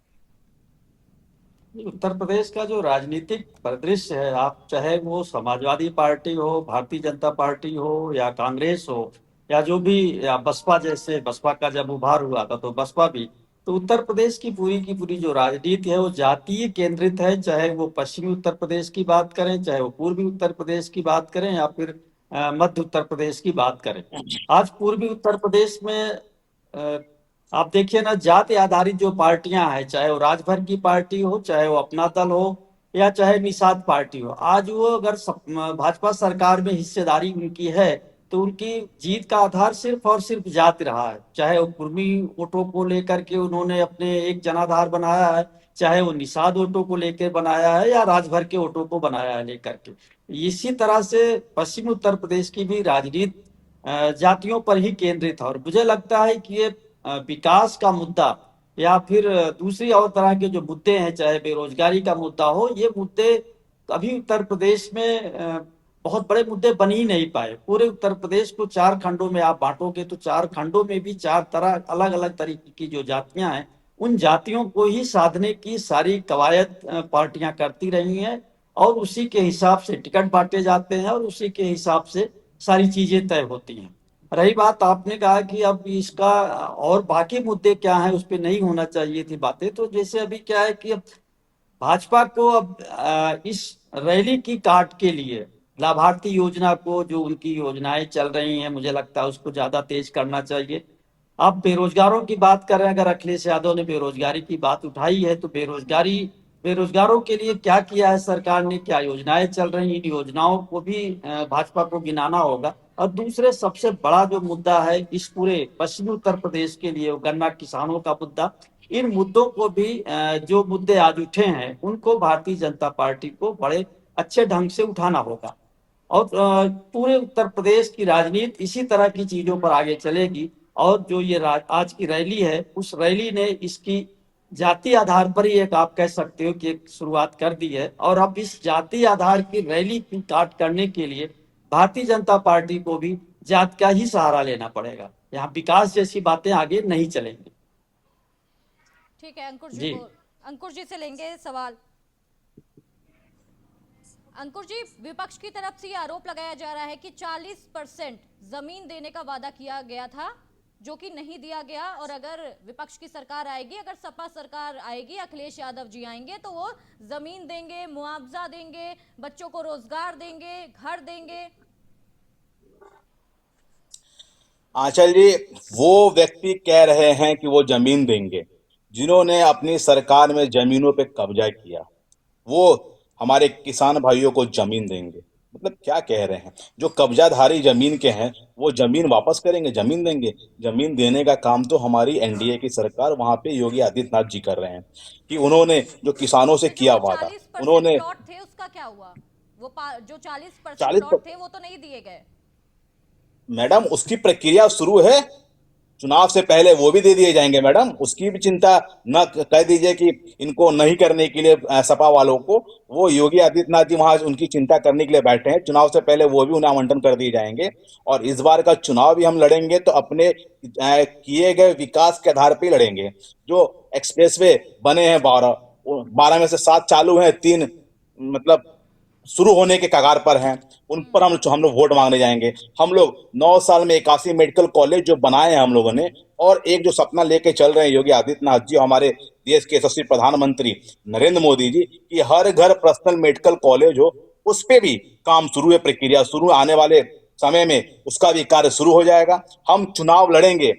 [SPEAKER 4] उत्तर प्रदेश का जो राजनीतिक परिदृश्य है, आप चाहे वो समाजवादी पार्टी हो, भारतीय जनता पार्टी हो, या कांग्रेस हो, या जो भी, या बसपा, जैसे बसपा का जब उभार हुआ था तो बसपा भी, तो उत्तर प्रदेश की पूरी जो राजनीति है वो जातीय केंद्रित है। चाहे वो पश्चिमी उत्तर प्रदेश की बात करें, चाहे वो पूर्वी उत्तर प्रदेश की बात करें, या फिर मध्य उत्तर प्रदेश की बात करें। आज पूर्वी उत्तर प्रदेश में आप देखिए ना, जाति आधारित जो पार्टियां हैं, चाहे वो राजभर की पार्टी हो, चाहे वो अपना दल हो, या चाहे निषाद पार्टी हो, आज वो अगर भाजपा सरकार में हिस्सेदारी उनकी है, तो उनकी जीत का आधार सिर्फ और सिर्फ जाति रहा है। चाहे वो कुर्मी वोटों को लेकर के उन्होंने अपने एक जनाधार बनाया है, चाहे वो निषाद वोटों को लेकर बनाया है, या राजभर के वोटों को बनाया है लेकर के। इसी तरह से पश्चिमी उत्तर प्रदेश की भी राजनीति जातियों पर ही केंद्रित है। और मुझे लगता है कि ये विकास का मुद्दा, या फिर दूसरी और तरह के जो मुद्दे हैं, चाहे बेरोजगारी का मुद्दा हो, ये मुद्दे अभी उत्तर प्रदेश में बहुत बड़े मुद्दे बन ही नहीं पाए। पूरे उत्तर प्रदेश को 4 खंडों में आप बांटोगे तो 4 खंडों में भी 4 तरह अलग अलग तरीके की जो जातियां हैं, उन जातियों को ही साधने की सारी कवायद पार्टियां करती रही हैं, और उसी के हिसाब से टिकट बांटे जाते हैं, और उसी के हिसाब से सारी चीजें तय होती हैं। रही बात, आपने कहा कि अब इसका और बाकी मुद्दे क्या हैं, उस पर नहीं होना चाहिए थी बातें, तो जैसे अभी क्या है कि अब भाजपा को अब इस रैली की काट के लिए लाभार्थी योजना को, जो उनकी योजनाएं चल रही हैं, मुझे लगता है उसको ज्यादा तेज करना चाहिए। आप बेरोजगारों की बात कर रहे हैं, अगर अखिलेश यादव ने बेरोजगारी की बात उठाई है, तो बेरोजगारों के लिए क्या किया है सरकार ने, क्या योजनाएं चल रही हैं, इन योजनाओं को भी भाजपा को गिनाना होगा। और दूसरे सबसे बड़ा जो मुद्दा है इस पूरे पश्चिमी उत्तर प्रदेश के लिए, वो गन्ना किसानों का मुद्दा, इन मुद्दों को भी, जो मुद्दे आज उठे हैं, उनको भारतीय जनता पार्टी को बड़े अच्छे ढंग से उठाना होगा। और पूरे उत्तर प्रदेश की राजनीति इसी तरह की चीजों पर आगे चलेगी। और जो ये आज की रैली है, उस रैली ने इसकी जाति आधार पर ही, एक आप कह सकते हो कि एक शुरुआत कर दी है। और अब इस जाति आधार की रैली की काट करने के लिए भारतीय जनता पार्टी को भी जात का ही सहारा लेना पड़ेगा। यहाँ विकास जैसी बातें आगे नहीं चलेंगी।
[SPEAKER 2] ठीक है, अंकुर जी
[SPEAKER 4] जी।
[SPEAKER 2] को, अंकुर जी से लेंगे सवाल। अंकुर जी, विपक्ष की तरफ से ये आरोप लगाया जा रहा है कि 40% जमीन देने का वादा किया गया था जो कि नहीं दिया गया। और अगर विपक्ष की सरकार आएगी, अगर सपा सरकार आएगी, अखिलेश यादव जी आएंगे, तो वो जमीन देंगे, मुआवजा देंगे, बच्चों को रोजगार देंगे, घर देंगे।
[SPEAKER 3] आंचल जी, वो व्यक्ति कह रहे हैं कि वो जमीन देंगे जिन्होंने अपनी सरकार में जमीनों पे कब्जा किया। वो हमारे किसान भाइयों को जमीन देंगे, मतलब क्या कह रहे हैं? जो कब्जाधारी जमीन के हैं वो जमीन वापस करेंगे, जमीन देंगे। जमीन देने का काम तो हमारी एनडीए की सरकार वहां पे योगी आदित्यनाथ जी कर रहे हैं कि उन्होंने जो किसानों से
[SPEAKER 2] लेकिन
[SPEAKER 3] किया
[SPEAKER 2] जो
[SPEAKER 3] वादा,
[SPEAKER 2] 40%
[SPEAKER 3] उन्होंने
[SPEAKER 2] प्लॉट थे उसका क्या हुआ? वो जो 40%
[SPEAKER 3] चालीस।
[SPEAKER 2] प्लॉट थे वो तो नहीं दिए गए।
[SPEAKER 3] मैडम, उसकी प्रक्रिया शुरू है। चुनाव से पहले वो भी दे दिए जाएंगे मैडम, उसकी भी चिंता न कह दीजिए कि इनको नहीं करने के लिए सपा वालों को। वो योगी आदित्यनाथ जी वहां उनकी चिंता करने के लिए बैठे हैं। चुनाव से पहले वो भी उन्हें आवंटन कर दिए जाएंगे। और इस बार का चुनाव भी हम लड़ेंगे तो अपने किए गए विकास के आधार पर ही लड़ेंगे। जो एक्सप्रेसवे बने हैं 12 में से 7 चालू हैं, 3 मतलब शुरू होने के कगार पर हैं, उन पर हम लोग वोट मांगने जाएंगे। हम लोग 9 साल में 81 मेडिकल कॉलेज जो बनाए हैं हम लोगों ने, और एक जो सपना लेके चल रहे हैं योगी आदित्यनाथ जी, हमारे देश के यशस्वी प्रधानमंत्री नरेंद्र मोदी जी, कि हर घर पर्सनल मेडिकल कॉलेज हो, उस पे भी काम शुरू है, प्रक्रिया शुरू। आने वाले समय में उसका भी कार्य शुरू हो जाएगा। हम चुनाव लड़ेंगे।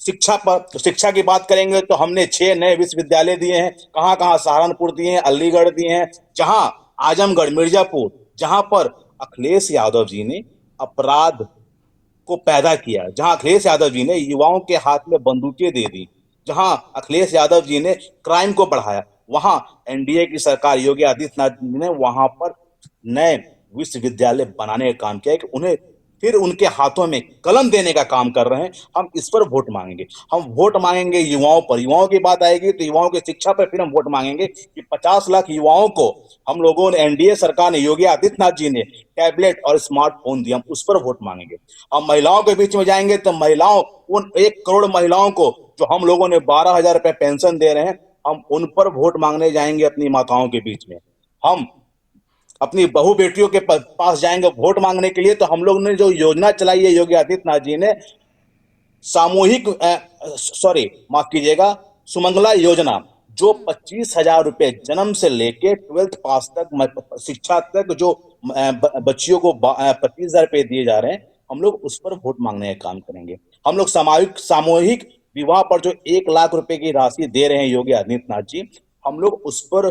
[SPEAKER 3] शिक्षा की बात करेंगे तो हमने 6 नए विश्वविद्यालय दिए हैं। कहाँ कहाँ? सहारनपुर दिए हैं, अलीगढ़ दिए हैं, जहां आजमगढ़, मिर्जापुर, जहां पर अखिलेश यादव जी ने अपराध को पैदा किया, जहां अखिलेश यादव जी ने युवाओं के हाथ में बंदूकें दे दी, जहां अखिलेश यादव जी ने क्राइम को बढ़ाया, वहां एनडीए की सरकार योगी आदित्यनाथ जी ने वहां पर नए विश्वविद्यालय बनाने का काम किया है कि उन्हें फिर उनके हाथों में कलम देने का काम कर रहे हैं। हम इस पर वोट मांगेंगे। हम वोट मांगेंगे युवाओं पर। युवाओं की बात आएगी तो युवाओं की शिक्षा पर फिर हम वोट मांगेंगे कि 50 लाख युवाओं को हम लोगों ने, एनडीए सरकार ने, योगी आदित्यनाथ जी ने टैबलेट और स्मार्टफोन दिया, हम उस पर वोट मांगेंगे। हम महिलाओं के बीच में जाएंगे तो महिलाओं, उन 1 करोड़ महिलाओं को जो हम लोगों ने 12,000 रुपए पेंशन दे रहे हैं, हम उन पर वोट मांगने जाएंगे। अपनी माताओं के बीच में हम अपनी बहू बेटियों के पास जाएंगे वोट मांगने के लिए। तो हम लोग ने जो योजना चलाई है योगी आदित्यनाथ जी ने, सामूहिक सॉरी माफ कीजिएगा, सुमंगला योजना, जो 25,000 रुपए जन्म से लेके 12th पास तक शिक्षा तक जो बच्चियों को 25,000 रुपए दिए जा रहे हैं, हम लोग उस पर वोट मांगने का काम करेंगे। हम लोग सामूहिक विवाह पर जो 1 लाख रुपए की राशि दे रहे हैं योगी आदित्यनाथ जी, हम लोग उस पर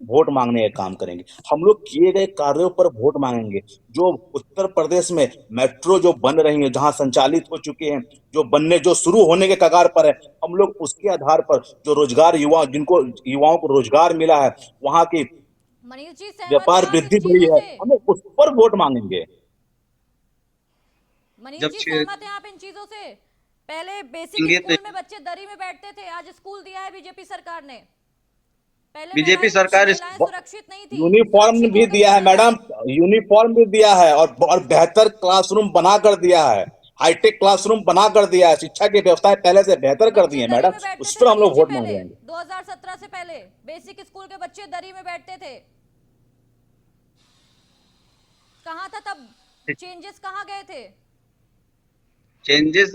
[SPEAKER 3] वोट मांगने का काम करेंगे। हम लोग किए गए कार्यों पर वोट मांगेंगे। जो उत्तर प्रदेश में मेट्रो जो बन रही है, जहां संचालित हो चुके हैं, जो शुरू होने के कगार पर है, हम लोग उसके आधार पर जो रोजगार जिनको युवाओं को रोजगार मिला है, वहां की
[SPEAKER 2] मनीष जी, सहमत हैं
[SPEAKER 3] व्यापार
[SPEAKER 2] आप इन
[SPEAKER 3] वृद्धि बढ़ी
[SPEAKER 2] चीजों
[SPEAKER 3] है,
[SPEAKER 2] से?
[SPEAKER 3] हम लोग उस पर वोट मांगेंगे।
[SPEAKER 2] मनीष
[SPEAKER 1] जब
[SPEAKER 2] जी,
[SPEAKER 1] छे-
[SPEAKER 2] सहमत हैं आप इन चीजों से? पहले बेसिक
[SPEAKER 1] देंगे
[SPEAKER 2] स्कूल
[SPEAKER 1] तो
[SPEAKER 2] में बच्चे दरी में बैठते थे, आज स्कूल दिया है बीजेपी सरकार ने। पहले
[SPEAKER 1] बीजेपी
[SPEAKER 2] महिलाएं
[SPEAKER 1] सरकार इस
[SPEAKER 2] महिलाएं सुरक्षित नहीं थी,
[SPEAKER 3] यूनिफॉर्म
[SPEAKER 2] सुरक्षित
[SPEAKER 3] भी
[SPEAKER 2] होकर
[SPEAKER 3] दिया है
[SPEAKER 2] जाना था।
[SPEAKER 3] मैडम, यूनिफॉर्म भी दिया है, और बेहतर क्लासरूम बना कर दिया है, हाईटेक क्लासरूम बना कर दिया है। शिक्षा की व्यवस्थाएं पहले से बेहतर कर दी
[SPEAKER 2] बच्चे
[SPEAKER 3] है
[SPEAKER 2] दरी
[SPEAKER 3] मैडम।
[SPEAKER 2] में बैठते
[SPEAKER 3] उस
[SPEAKER 2] थे
[SPEAKER 3] पर हम
[SPEAKER 2] मनीष
[SPEAKER 3] लोग
[SPEAKER 2] जी,
[SPEAKER 3] वोट मांग
[SPEAKER 2] पहले
[SPEAKER 3] जाएंगे।
[SPEAKER 2] 2017 से पहले बेसिक स्कूल के बच्चे दरी में बैठते थे। कहाँ था तब? चेंजेस कहाँ गए थे?
[SPEAKER 1] चेंजेस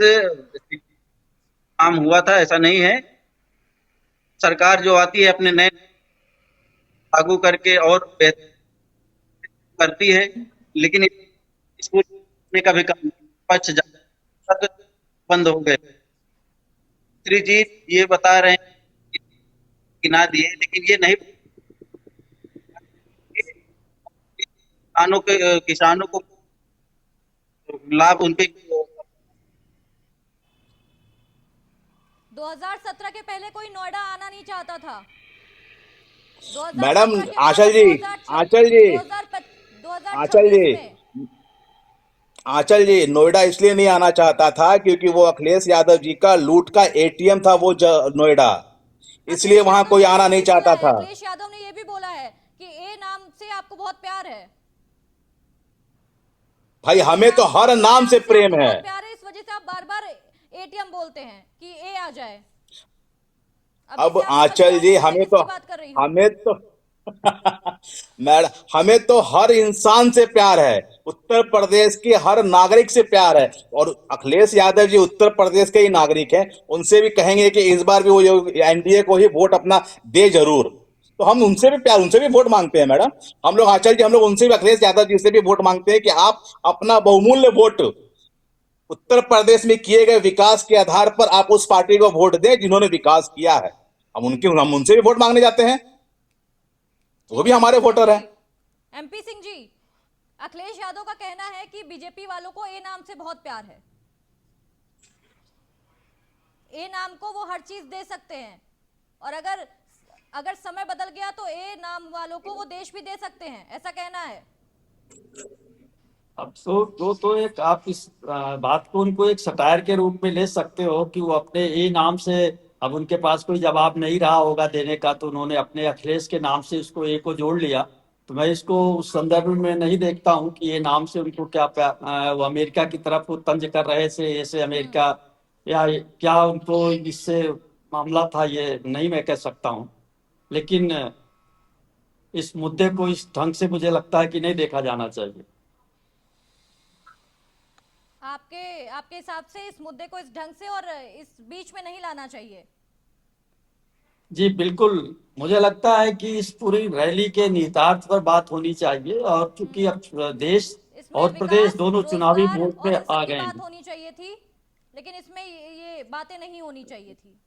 [SPEAKER 1] काम हुआ था, ऐसा नहीं है। सरकार जो आती है अपने नए लागू करके और बेहतर करती है, लेकिन स्कूल में का भी काम पक्ष बंद हो गए। दूसरी चीज ये बता रहे हैं कि ना दिए, लेकिन ये नहीं, किसानों को लाभ उनके
[SPEAKER 2] 2017 के पहले कोई नोएडा आना नहीं चाहता था।
[SPEAKER 3] मैडम
[SPEAKER 2] 2017 के
[SPEAKER 3] आंचल
[SPEAKER 2] बाद
[SPEAKER 3] जी,
[SPEAKER 2] 2006
[SPEAKER 3] आंचल जी, आंचल जी,
[SPEAKER 2] 2026 में
[SPEAKER 3] आंचल जी, नोएडा इसलिए नहीं आना चाहता था क्योंकि वो अखिलेश यादव जी का लूट का एटीएम था वो नोएडा, इसलिए
[SPEAKER 2] अखिलेश
[SPEAKER 3] वहां
[SPEAKER 2] यादव
[SPEAKER 3] कोई
[SPEAKER 2] ने
[SPEAKER 3] आना
[SPEAKER 2] ये
[SPEAKER 3] नहीं
[SPEAKER 2] भी बोला
[SPEAKER 3] चाहता
[SPEAKER 2] है,
[SPEAKER 3] था।
[SPEAKER 2] अखिलेश यादव ने ये भी बोला है कि ए नाम से आपको बहुत प्यार है।
[SPEAKER 3] भाई,
[SPEAKER 2] ए
[SPEAKER 3] हमें तो
[SPEAKER 2] नाम
[SPEAKER 3] हर
[SPEAKER 2] ए
[SPEAKER 3] नाम से
[SPEAKER 2] आपको
[SPEAKER 3] प्रेम है।
[SPEAKER 2] बहुत प्यार है, इस वजह से आप बार बार एटीएम बोलते हैं कि ए आ जाए। अभी
[SPEAKER 3] अब
[SPEAKER 2] से आप समझ
[SPEAKER 3] आंचल
[SPEAKER 2] गए
[SPEAKER 3] जी,
[SPEAKER 2] होंगे मैं किसकी बात कर रही हूँ।
[SPEAKER 3] हमें तो मैडम, हमें तो हर इंसान से प्यार है। उत्तर प्रदेश के हर नागरिक से प्यार है। और अखिलेश यादव जी उत्तर प्रदेश के ही नागरिक हैं, उनसे भी कहेंगे कि इस बार भी वो एनडीए को ही वोट अपना दे जरूर। तो हम उनसे भी प्यार, उनसे भी वोट मांगते हैं मैडम। हम लोग आंचल जी, हम लोग उनसे भी, अखिलेश यादव जी से भी वोट मांगते हैं कि आप अपना बहुमूल्य वोट उत्तर प्रदेश में किए गए विकास के आधार पर आप उस पार्टी को वोट दें जिन्होंने विकास किया है। हम उनसे भी वोट मांगने जाते हैं, वो भी हमारे वोटर हैं।
[SPEAKER 2] एमपी सिंह जी, अखिलेश यादव का कहना है कि बीजेपी वालों को ए नाम से बहुत प्यार है, ए नाम को वो हर चीज दे सकते हैं, और अगर समय बदल गया तो ए नाम वालों को वो देश भी दे सकते हैं, ऐसा कहना है।
[SPEAKER 4] अब तो एक आप इस बात को उनको एक सटायर के रूप में ले सकते हो कि वो अपने ए नाम से, अब उनके पास कोई जवाब नहीं रहा होगा देने का, तो उन्होंने अपने अखिलेश के नाम से इसको ए को जोड़ लिया। तो मैं इसको उस संदर्भ में नहीं देखता हूँ कि ये नाम से उनको क्या वो अमेरिका की तरफ वो तंज कर रहे थे, ऐसे अमेरिका या क्या उनको इससे मामला था, ये नहीं मैं कह सकता हूँ। लेकिन इस मुद्दे को इस ढंग से मुझे लगता है कि नहीं देखा जाना चाहिए।
[SPEAKER 2] आपके हिसाब से इस मुद्दे को इस ढंग से और इस बीच में नहीं लाना चाहिए?
[SPEAKER 4] जी बिल्कुल, मुझे लगता है कि इस पूरी रैली के निहितार्थ पर बात होनी चाहिए, और चूंकि अब देश
[SPEAKER 2] इसमें
[SPEAKER 4] और प्रदेश
[SPEAKER 2] विकास,
[SPEAKER 4] दोनों चुनावी
[SPEAKER 2] रोजगार
[SPEAKER 4] मोड
[SPEAKER 2] और
[SPEAKER 4] में
[SPEAKER 2] इन सब
[SPEAKER 4] आ
[SPEAKER 2] की
[SPEAKER 4] गए
[SPEAKER 2] बात
[SPEAKER 4] हैं।
[SPEAKER 2] होनी चाहिए थी, लेकिन इसमें ये बातें नहीं होनी चाहिए थी।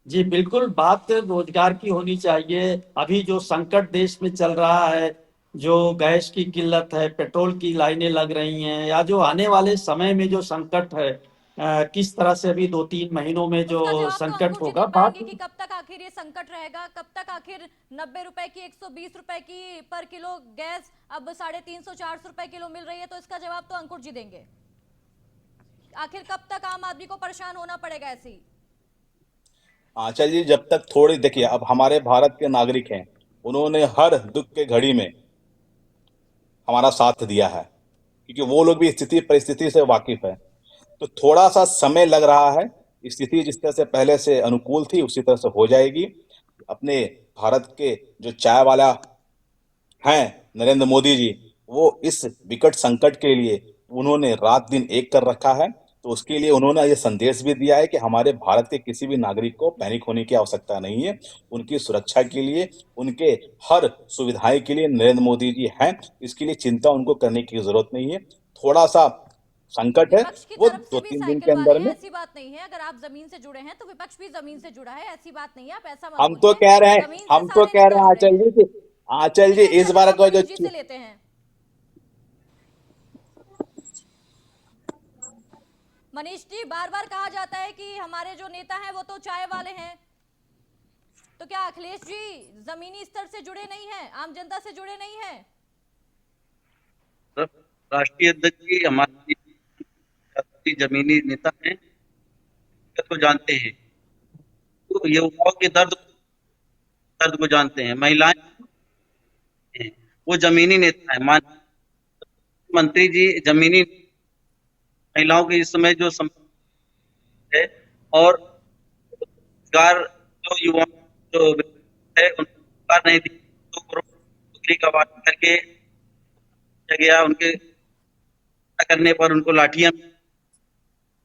[SPEAKER 4] जी बिल्कुल, बात रोजगार की होनी चाहिए। अभी जो संकट देश में चल रहा है, जो गैस की किल्लत है, पेट्रोल की लाइनें लग रही हैं, या जो आने वाले समय में जो संकट है, किस तरह से अभी 2-3 महीनों में जो
[SPEAKER 2] उसका जवाब तो
[SPEAKER 4] संकट
[SPEAKER 2] अंकुर जी दे
[SPEAKER 4] होगा,
[SPEAKER 2] पाएंगे
[SPEAKER 4] बात
[SPEAKER 2] कि कब तक आखिर ये संकट रहेगा, कब तक आखिर 90 रुपए की 120 रुपए की पर किलो गैस अब 350-400 रुपए किलो मिल रही है, तो इसका जवाब तो अंकुर जी देंगे। आखिर कब तक आम आदमी को परेशान होना पड़ेगा ऐसे ही?
[SPEAKER 3] आंचल जी, जब तक थोड़ी देखिए, अब हमारे भारत के नागरिक हैं, उन्होंने हर दुख के घड़ी में हमारा साथ दिया है, क्योंकि वो लोग भी स्थिति परिस्थिति से वाकिफ है। तो थोड़ा सा समय लग रहा है, स्थिति जिस तरह से पहले से अनुकूल थी उसी तरह से हो जाएगी। अपने भारत के जो चाय वाला हैं नरेंद्र मोदी जी, वो इस विकट संकट के लिए उन्होंने रात दिन एक कर रखा है। तो उसके लिए उन्होंने ये संदेश भी दिया है कि हमारे भारत के किसी भी नागरिक को पैनिक होने की आवश्यकता नहीं है। उनकी सुरक्षा के लिए, उनके हर सुविधाएं के लिए नरेंद्र मोदी जी हैं। इसके लिए चिंता उनको करने की जरूरत नहीं है। थोड़ा सा संकट है,
[SPEAKER 2] विपक्ष की
[SPEAKER 3] वो
[SPEAKER 2] तरफ से
[SPEAKER 3] दो
[SPEAKER 2] भी
[SPEAKER 3] तीन दिन के
[SPEAKER 2] साइकिल वाले
[SPEAKER 3] अंदर
[SPEAKER 2] हैं,
[SPEAKER 3] में।
[SPEAKER 2] ऐसी बात नहीं है। अगर आप जमीन से जुड़े हैं तो विपक्ष भी जमीन से जुड़ा है, ऐसी बात नहीं है, आप ऐसा मत
[SPEAKER 3] हम तो
[SPEAKER 2] बोलिए।
[SPEAKER 3] कह रहे हैं
[SPEAKER 2] जमीन से
[SPEAKER 3] हम तो
[SPEAKER 2] सारे
[SPEAKER 3] कह
[SPEAKER 2] नेता
[SPEAKER 3] रहे हैं
[SPEAKER 2] जुड़े हैं।
[SPEAKER 3] आंचल
[SPEAKER 2] ठीक
[SPEAKER 3] जी
[SPEAKER 2] है, इसका
[SPEAKER 3] इस बार
[SPEAKER 2] जवाब
[SPEAKER 3] का जो
[SPEAKER 2] मनीष जी से लेते हैं। मनीष जी, बार बार कहा जाता है कि हमारे जो नेता हैं वो तो चाय वाले हैं, तो क्या अखिलेश जी जमीनी स्तर से जुड़े नहीं हैं, आम जनता से जुड़े नहीं हैं?
[SPEAKER 1] राष्ट्रीय अध्यक्ष जी हमारे जमीनी नेता हैं, को जानते हैं, तो युवाओं के दर्द को जानते हैं, महिलाएं हैं, वो जमीनी नेता है। मंत्री जी जमीनी महिलाओं के इस समय जो है, और रोजगार जो युवा जो है उनको रोजगार नहीं दिया, 2 करोड़ नौकरी का वादा करके गया, उनके करने पर उनको लाठियां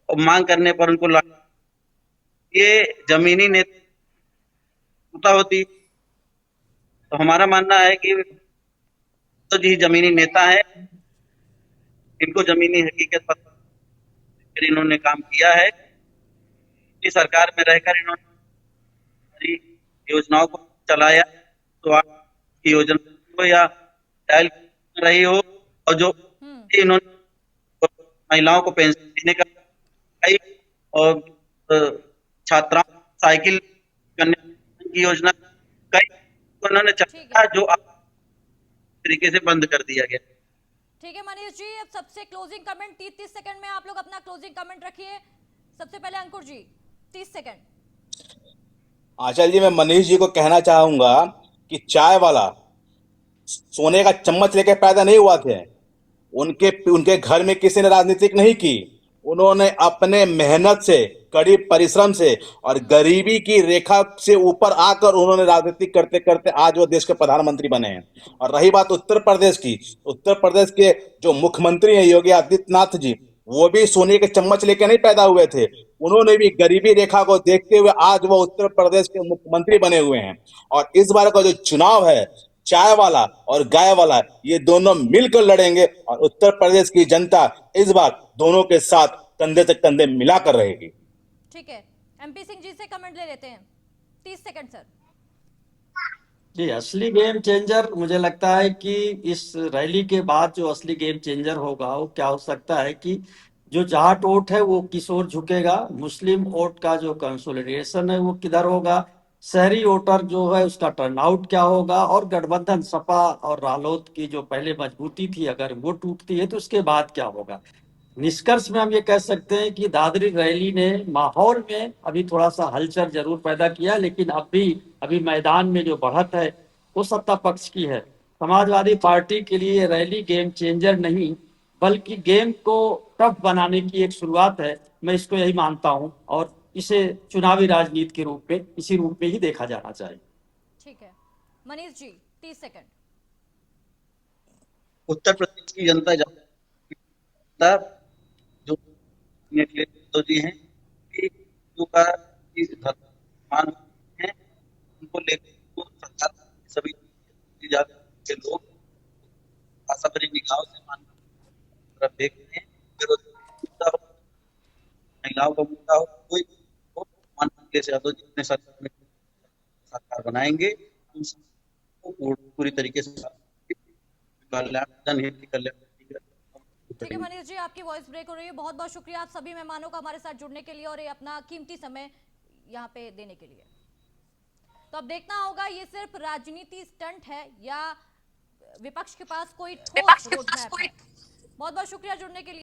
[SPEAKER 1] और मांग करने पर उनको ये जमीनी नेता होती। तो हमारा मानना है कि तो जी जमीनी नेता है, इनको जमीनी हकीकत पर इन्होंने काम किया है। इस सरकार में रहकर इन्होंने योजनाओं को चलाया, तो आपकी योजना हो या डायल रही हो, और जो इन्होंने महिलाओं को पेंशन देने का और छात्राओं को साइकिल करने की योजना कई उन्होंने चलाया, जो तरीके से बंद कर दिया गया।
[SPEAKER 2] ठीक है मनीष जी, अब सबसे क्लोजिंग कमेंट 30 सेकंड में आप लोग अपना क्लोजिंग कमेंट रखिए। सबसे पहले अंकुर जी 30 सेकंड।
[SPEAKER 3] आंचल जी, मैं मनीष जी को कहना चाहूंगा कि चाय वाला सोने का चम्मच लेके पैदा नहीं हुआ थे। उनके उनके घर में किसी ने राजनीतिक नहीं की, उन्होंने अपने मेहनत से कड़ी परिश्रम से और गरीबी की रेखा से ऊपर आकर उन्होंने राजनीति करते करते आज वो देश के प्रधानमंत्री बने हैं। और रही बात उत्तर प्रदेश की, उत्तर प्रदेश के जो मुख्यमंत्री हैं योगी आदित्यनाथ जी, वो भी सोने के चम्मच लेके नहीं पैदा हुए थे। उन्होंने भी गरीबी रेखा को देखते हुए आज वो उत्तर प्रदेश के मुख्यमंत्री बने हुए हैं। और इस बार का जो चुनाव है, चाय वाला और गाय वाला, ये दोनों मिलकर लड़ेंगे और उत्तर प्रदेश की जनता इस बार दोनों के साथ कंधे से कंधे मिलाकर रहेगी।
[SPEAKER 2] ठीक है, एमपी सिंह जी से कमेंट ले लेते हैं। 30 सेकंड सर।
[SPEAKER 4] जी, असली गेम चेंजर मुझे लगता है कि इस रैली के बाद जो असली गेम चेंजर होगा वो क्या हो सकता है कि जो जाट वोट है वो किस ओर झुकेगा, मुस्लिम वोट का जो कंसोलिडेशन है वो किधर होगा, शहरी वोटर जो है उसका टर्नआउट क्या होगा, और गठबंधन सपा और रालोद की जो पहले मजबूती थी अगर वो टूटती है तो उसके बाद क्या होगा। निष्कर्ष में हम ये कह सकते हैं कि दादरी रैली ने माहौल में अभी थोड़ा सा हलचल जरूर पैदा किया, लेकिन अभी मैदान में जो बढ़त है वो सत्ता पक्ष की है। समाजवादी पार्टी के लिए ये रैली गेम चेंजर नहीं बल्कि गेम को टफ बनाने की एक शुरुआत है, मैं इसको यही मानता हूं, और इसे चुनावी राजनीति के रूप में इसी रूप में ही देखा जाना चाहिए।
[SPEAKER 2] ठीक है, मनीष जी 30 सेकंड।
[SPEAKER 1] उत्तर प्रदेश की जनता जो तो जी हैं कि जो का मान है उनको लेकर वो सरकार सभी जाति के लोग आशा भरी निगाहों से मान तरफ देखते हैं। मुद्दा हो, महिलाओं का मुद्दा हो, कोई हो, मान के यादव जितने सरकार बनाएंगे उन सबको पूरी तरीके से
[SPEAKER 2] ठीक है मनीष जी, आपकी वॉइस ब्रेक हो रही है। बहुत बहुत शुक्रिया आप सभी मेहमानों का हमारे साथ जुड़ने के लिए और ये अपना कीमती समय यहाँ पे देने के लिए। तो अब देखना होगा ये सिर्फ राजनीति स्टंट है या विपक्ष के पास कोई ठोस रोड मैप है। बहुत बहुत शुक्रिया जुड़ने के लिए।